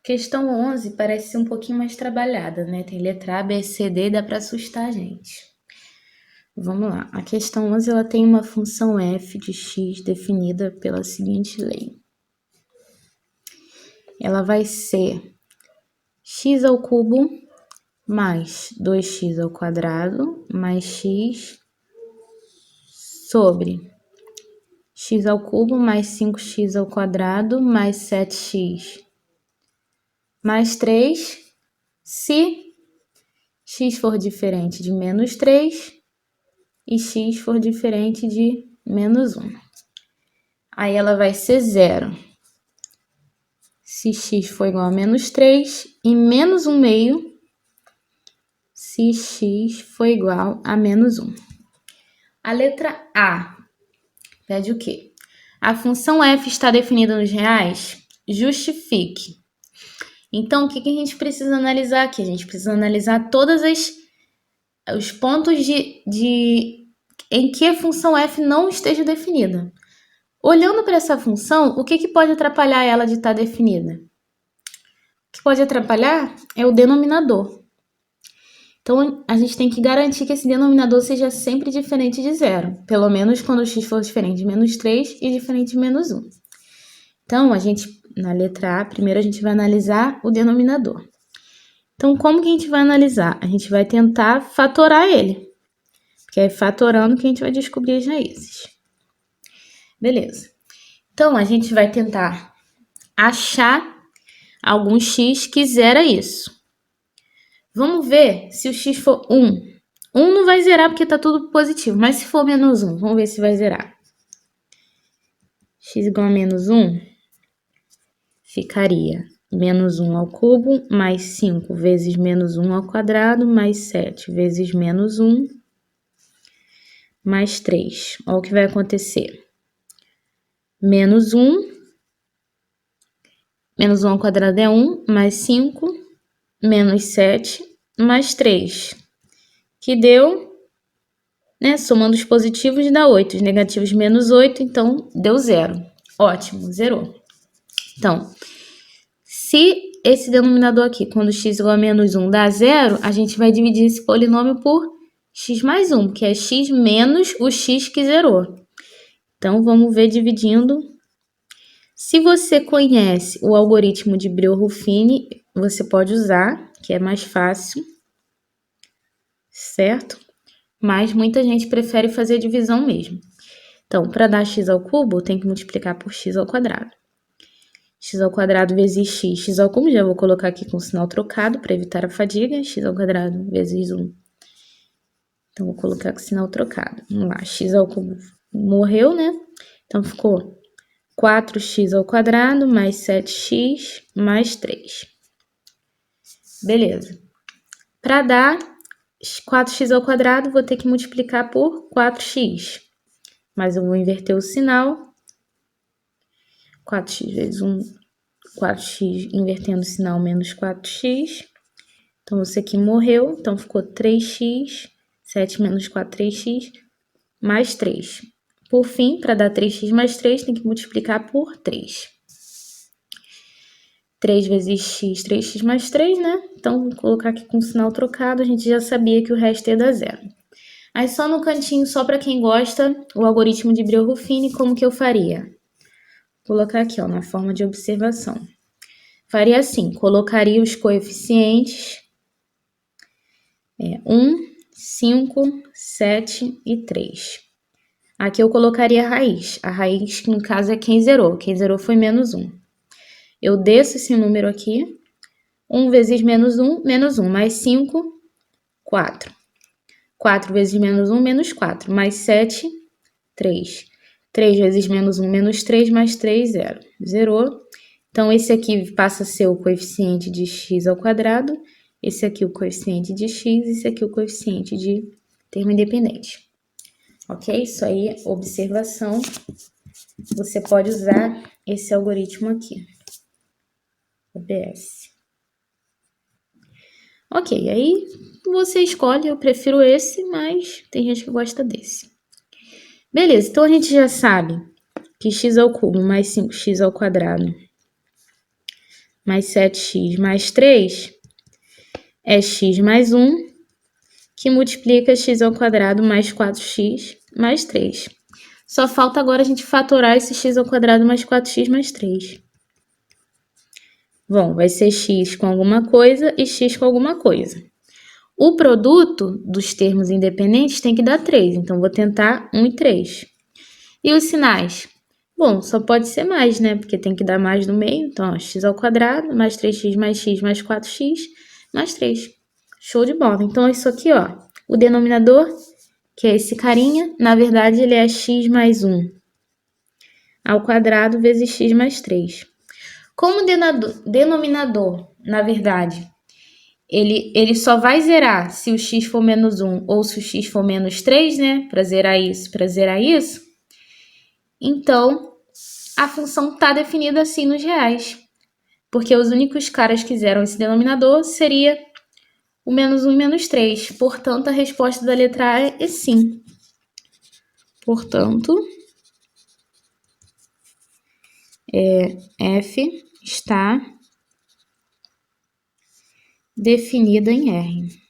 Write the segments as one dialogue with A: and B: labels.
A: Questão 11 parece ser um pouquinho mais trabalhada, né? Tem letra A, B, C, D, dá para assustar a gente. Vamos lá. A questão 11 ela tem uma função f de x definida pela seguinte lei. Ela vai ser x ao cubo mais 2x ao quadrado mais x sobre x ao cubo mais 5x ao quadrado mais 7x mais 3, se x for diferente de menos 3 e x for diferente de menos 1. Aí ela vai ser zero se x for igual a menos 3 e menos 1 meio se x for igual a menos 1. A letra A pede o quê? A função f está definida nos reais? Justifique. Então, o que a gente precisa analisar aqui? A gente precisa analisar todos os pontos em que a função f não esteja definida. Olhando para essa função, o que pode atrapalhar ela de estar definida? O que pode atrapalhar é o denominador. Então, a gente tem que garantir que esse denominador seja sempre diferente de zero. Pelo menos quando o x for diferente de menos 3 e diferente de menos 1. Então, na letra A, primeiro a gente vai analisar o denominador. Então, como que a gente vai analisar? A gente vai tentar fatorar ele. Porque é fatorando que a gente vai descobrir as raízes. Beleza. Então, a gente vai tentar achar algum x que zera isso. Vamos ver se o x for 1. 1 não vai zerar porque está tudo positivo, mas se for menos 1, vamos ver se vai zerar. X igual a menos 1 ficaria menos 1 ao cubo mais 5 vezes menos 1 ao quadrado mais 7 vezes menos 1 mais 3. Olha o que vai acontecer. Menos 1 ao quadrado é 1, mais 5, menos 7, mais 3. Que deu, né? Somando os positivos dá 8, os negativos menos 8, então deu 0. Ótimo, zerou. Então, se esse denominador aqui, quando x igual a menos 1 dá 0, a gente vai dividir esse polinômio por x mais 1, que é x menos o x que zerou. Então, vamos ver dividindo. Se você conhece o algoritmo de Brillo-Ruffini, você pode usar, que é mais fácil, certo? Mas muita gente prefere fazer a divisão mesmo. Então, para dar x ao cubo, tem que multiplicar por x ao quadrado. X ao quadrado vezes x ao cubo, já vou colocar aqui com o sinal trocado para evitar a fadiga, x ao quadrado vezes 1. Então, vou colocar com o sinal trocado. Vamos lá, x ao cubo morreu, né? Então, ficou 4x ao quadrado mais 7x mais 3. Beleza. Para dar 4x ao quadrado, vou ter que multiplicar por 4x. Mas eu vou inverter o sinal. 4x vezes 1, 4x invertendo o sinal menos 4x. Então, isso aqui morreu. Então, ficou 3x, 7 menos 4, 3x, mais 3. Por fim, para dar 3x mais 3, tem que multiplicar por 3. 3 vezes x, 3x mais 3, né? Então, vou colocar aqui com o sinal trocado, a gente já sabia que o resto ia dar zero. Aí, só no cantinho, só para quem gosta, o algoritmo de Brillo-Ruffini, como que eu faria? Vou colocar aqui, ó, na forma de observação. Faria assim, colocaria os coeficientes 1, 5, 7 e 3. Aqui eu colocaria a raiz que no caso é quem zerou foi menos 1. Eu desço esse número aqui, 1 vezes menos 1, mais 5, 4. 4 vezes menos 1, menos 4, mais 7, 3. 3 vezes menos 1, menos 3, mais 3, 0. Zerou. Então, esse aqui passa a ser o coeficiente de x ao quadrado, esse aqui o coeficiente de x, esse aqui o coeficiente de termo independente. Ok? Isso aí, observação. Você pode usar esse algoritmo aqui. OBS. Ok, aí você escolhe, eu prefiro esse, mas tem gente que gosta desse. Beleza, então a gente já sabe que x ao cubo mais 5x ao quadrado mais 7x mais 3 é x mais 1, que multiplica x ao quadrado mais 4x mais 3. Só falta agora a gente fatorar esse x ao quadrado mais 4x mais 3. Bom, vai ser x com alguma coisa e x com alguma coisa. O produto dos termos independentes tem que dar 3, então vou tentar 1 e 3. E os sinais? Bom, só pode ser mais, né? Porque tem que dar mais no meio. Então, ó, x ao quadrado mais 3x mais 4x mais 3. Show de bola. Então, isso aqui, ó, o denominador, que é esse carinha, na verdade, ele é x mais 1 ao quadrado vezes x mais 3. Como o denominador, na verdade, ele só vai zerar se o x for menos 1 ou se o x for menos 3, né? Para zerar isso. Então, a função está definida assim nos reais. Porque os únicos caras que zeram esse denominador seria o menos 1 e menos 3. Portanto, a resposta da letra A é sim. Portanto, F está definida em R.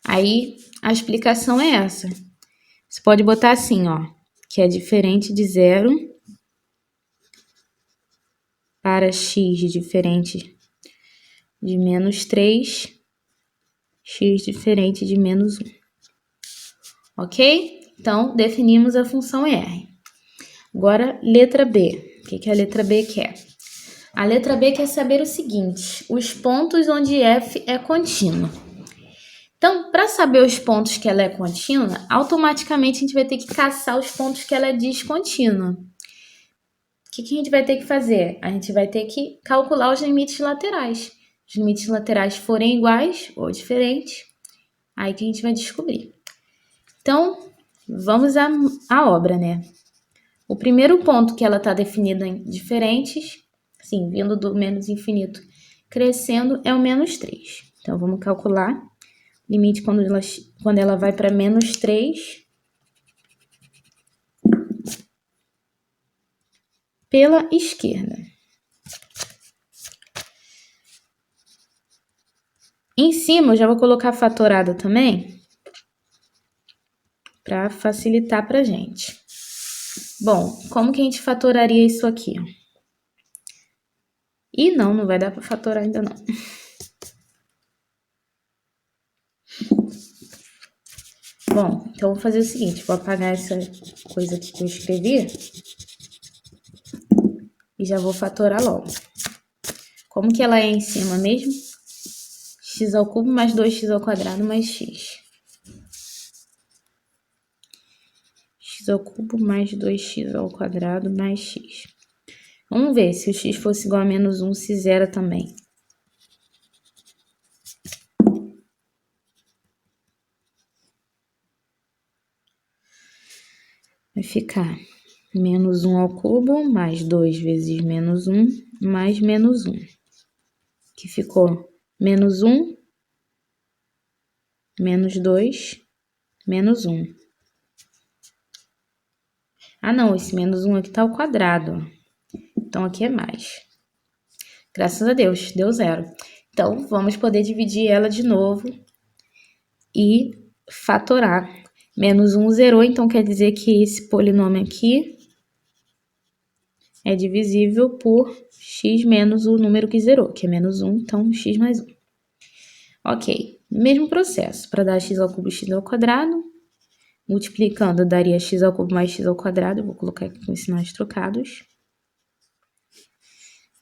A: Aí, a explicação é essa. Você pode botar assim, ó, que é diferente de 0 para x diferente de menos 3, x diferente de menos 1. Ok? Então, definimos a função R. Agora, letra B. O que a letra B quer? A letra B quer saber o seguinte: os pontos onde f é contínua. Então, para saber os pontos que ela é contínua, automaticamente a gente vai ter que caçar os pontos que ela é descontínua. O que a gente vai ter que fazer? A gente vai ter que calcular os limites laterais. Os limites laterais forem iguais ou diferentes, aí que a gente vai descobrir. Então, vamos à obra, né? O primeiro ponto que ela está definida em diferentes, assim, vindo do menos infinito crescendo, é o menos 3. Então, vamos calcular o limite quando ela vai para menos 3 pela esquerda. Em cima, eu já vou colocar fatorado também, para facilitar para a gente. Bom, como que a gente fatoraria isso aqui? E não vai dar para fatorar ainda não. Bom, então eu vou fazer o seguinte, vou apagar essa coisa aqui que eu escrevi e já vou fatorar logo. Como que ela é em cima mesmo? X ao cubo mais 2x ao quadrado mais x. X ao cubo mais 2x ao quadrado mais x. Vamos ver se o x fosse igual a menos 1, se zera também. Vai ficar menos 1 ao cubo mais 2 vezes menos 1 mais menos 1. Que ficou menos 1, menos 2, menos 1. Ah, não, esse menos 1 aqui tá ao quadrado. Então, aqui é mais. Graças a Deus, deu 0. Então, vamos poder dividir ela de novo e fatorar. Menos 1 zerou, então quer dizer que esse polinômio aqui é divisível por x menos o número que zerou, que é menos 1, então x mais 1. Ok, mesmo processo. Para dar x ao cubo x ao quadrado, multiplicando daria x ao cubo mais x ao quadrado. Eu vou colocar aqui com sinais trocados.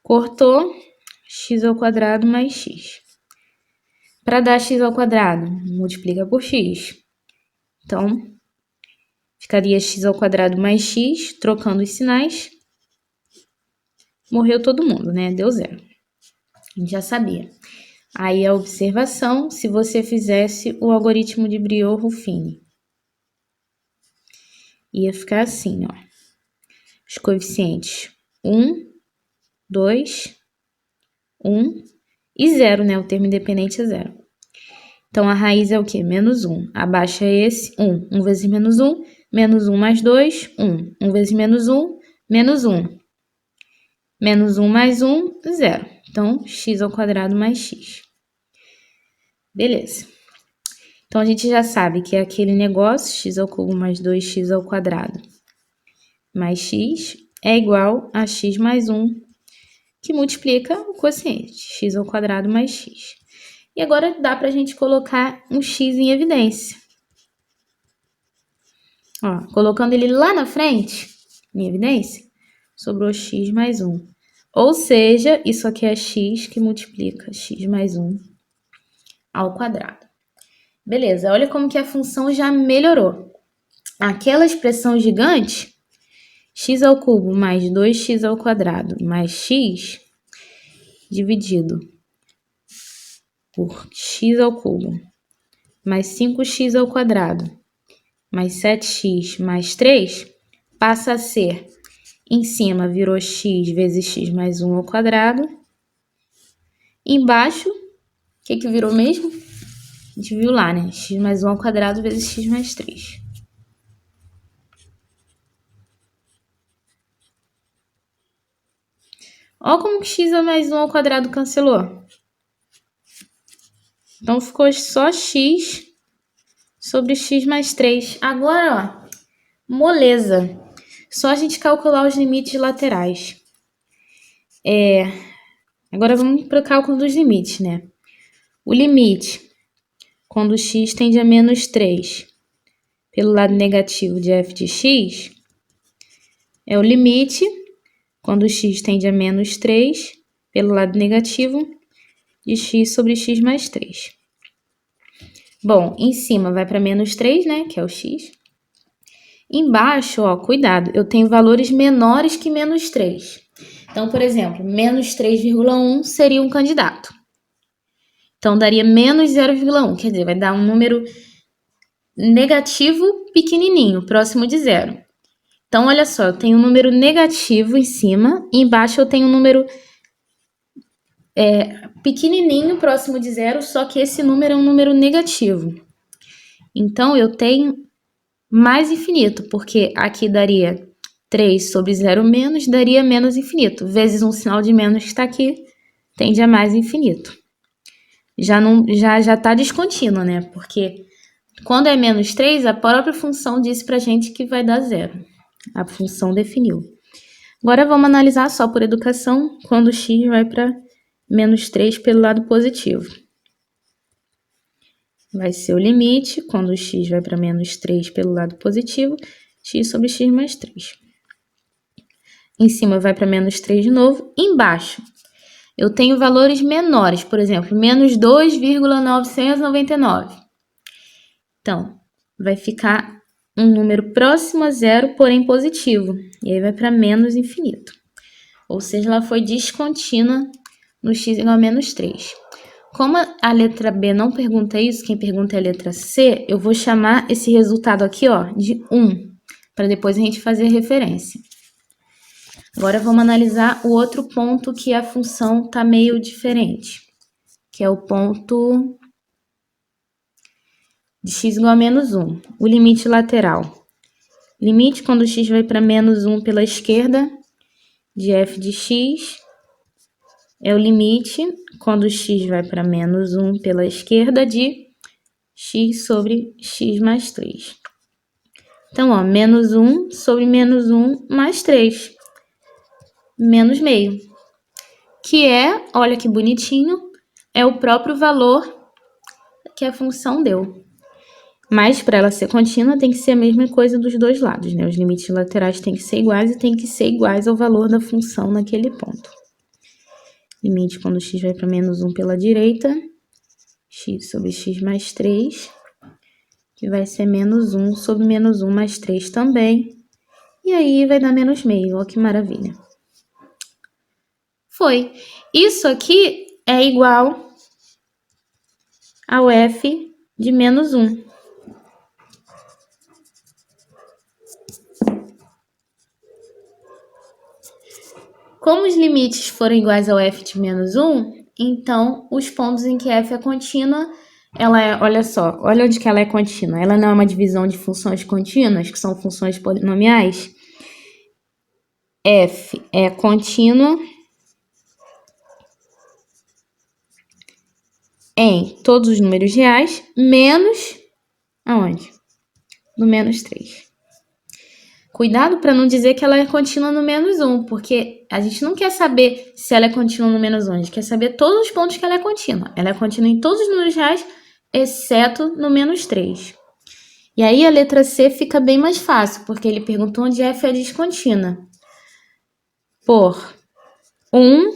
A: Cortou, x ao quadrado mais x. Para dar x ao quadrado, multiplica por x. Então, ficaria x ao quadrado mais x, trocando os sinais. Morreu todo mundo, né? Deu 0. A gente já sabia. Aí a observação, se você fizesse o algoritmo de Briot-Ruffini. Ia ficar assim, ó. Os coeficientes 1, 2, 1 e 0, né? O termo independente é 0. Então, a raiz é o quê? Menos 1. Abaixo é esse, 1. 1 vezes menos 1 mais 2, 1. 1 vezes menos 1 menos 1. Menos 1 mais 1, 0. Então, x ao quadrado mais x. Beleza. Então, a gente já sabe que é aquele negócio, x ao cubo mais 2x ao quadrado mais x é igual a x mais 1, que multiplica o quociente, x ao quadrado mais x. E agora dá para a gente colocar um x em evidência. Ó, colocando ele lá na frente, em evidência, sobrou x mais 1. Ou seja, isso aqui é x que multiplica x mais 1 ao quadrado. Beleza, olha como que a função já melhorou. Aquela expressão gigante, x ao cubo mais 2x ao quadrado mais x, dividido por x ao cubo mais 5x ao quadrado mais 7x mais 3, passa a ser, em cima virou x vezes x mais 1 ao quadrado, embaixo, o que virou mesmo? A gente viu lá, né? X mais 1 ao quadrado vezes x mais 3. Olha como que x mais 1 ao quadrado cancelou. Então, ficou só x sobre x mais 3. Agora, ó, moleza. Só a gente calcular os limites laterais. Agora, vamos para o cálculo dos limites, né? O limite, quando x tende a menos 3 pelo lado negativo de f de x, é o limite, quando x tende a menos 3 pelo lado negativo de x sobre x mais 3. Bom, em cima vai para menos 3, né, que é o x. Embaixo, ó, cuidado, eu tenho valores menores que menos 3. Então, por exemplo, menos 3,1 seria um candidato. Então, daria menos 0,1, quer dizer, vai dar um número negativo pequenininho, próximo de zero. Então, olha só, eu tenho um número negativo em cima e embaixo eu tenho um número pequenininho, próximo de zero, só que esse número é um número negativo. Então, eu tenho mais infinito, porque aqui daria 3 sobre 0 menos, daria menos infinito, vezes um sinal de menos que está aqui, tende a mais infinito. Já está descontínuo, né? Porque quando é menos 3, a própria função disse para a gente que vai dar zero. A função definiu. Agora vamos analisar só por educação, quando x vai para menos 3 pelo lado positivo. Vai ser o limite, quando x vai para menos 3 pelo lado positivo, x sobre x mais 3. Em cima vai para menos 3 de novo. Embaixo, eu tenho valores menores, por exemplo, menos 2,999. Então, vai ficar um número próximo a zero, porém positivo. E aí vai para menos infinito. Ou seja, ela foi descontínua no x igual a menos 3. Como a letra B não pergunta isso, quem pergunta é a letra C, eu vou chamar esse resultado aqui, ó, de 1, para depois a gente fazer a referência. Agora vamos analisar o outro ponto que a função está meio diferente, que é o ponto de x igual a menos 1, o limite lateral. Limite quando x vai para menos 1 pela esquerda de f de x é o limite quando x vai para menos 1 pela esquerda de x sobre x mais 3. Então, ó, menos 1 sobre menos 1 mais 3. Menos meio. Que é, olha que bonitinho, é o próprio valor que a função deu. Mas, para ela ser contínua, tem que ser a mesma coisa dos dois lados, né? Os limites laterais têm que ser iguais e tem que ser iguais ao valor da função naquele ponto. Limite quando x vai para menos 1 pela direita, x sobre x mais 3, que vai ser menos 1 sobre menos 1 mais 3 também. E aí vai dar menos meio, ó que maravilha. Foi. Isso aqui é igual ao f de menos 1. Como os limites foram iguais ao f de menos 1, então os pontos em que f é contínua, ela é, olha só, olha onde que ela é contínua. Ela não é uma divisão de funções contínuas, que são funções polinomiais. F é contínua em todos os números reais, menos aonde? No menos 3. Cuidado para não dizer que ela é contínua no menos 1, porque a gente não quer saber se ela é contínua no menos 1, a gente quer saber todos os pontos que ela é contínua. Ela é contínua em todos os números reais, exceto no menos 3. E aí a letra C fica bem mais fácil, porque ele perguntou onde F é descontínua. Por 1,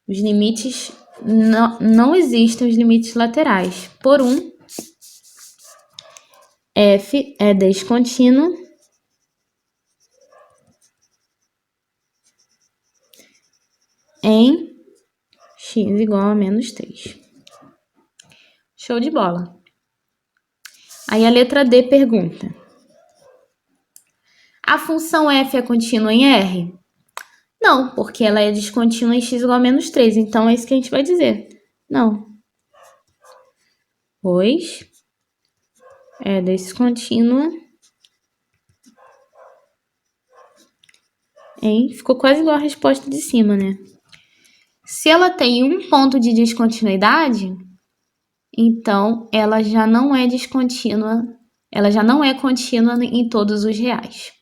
A: os limites, não existem os limites laterais. Por 1, F é descontínua em x igual a menos 3. Show de bola. Aí a letra D pergunta: a função f é contínua em R? Não, porque ela é descontínua em x igual a menos 3. Então é isso que a gente vai dizer. Não. Pois é descontínua em... Ficou quase igual a resposta de cima, né? Se ela tem um ponto de descontinuidade, então ela já não é descontínua, ela já não é contínua em todos os reais.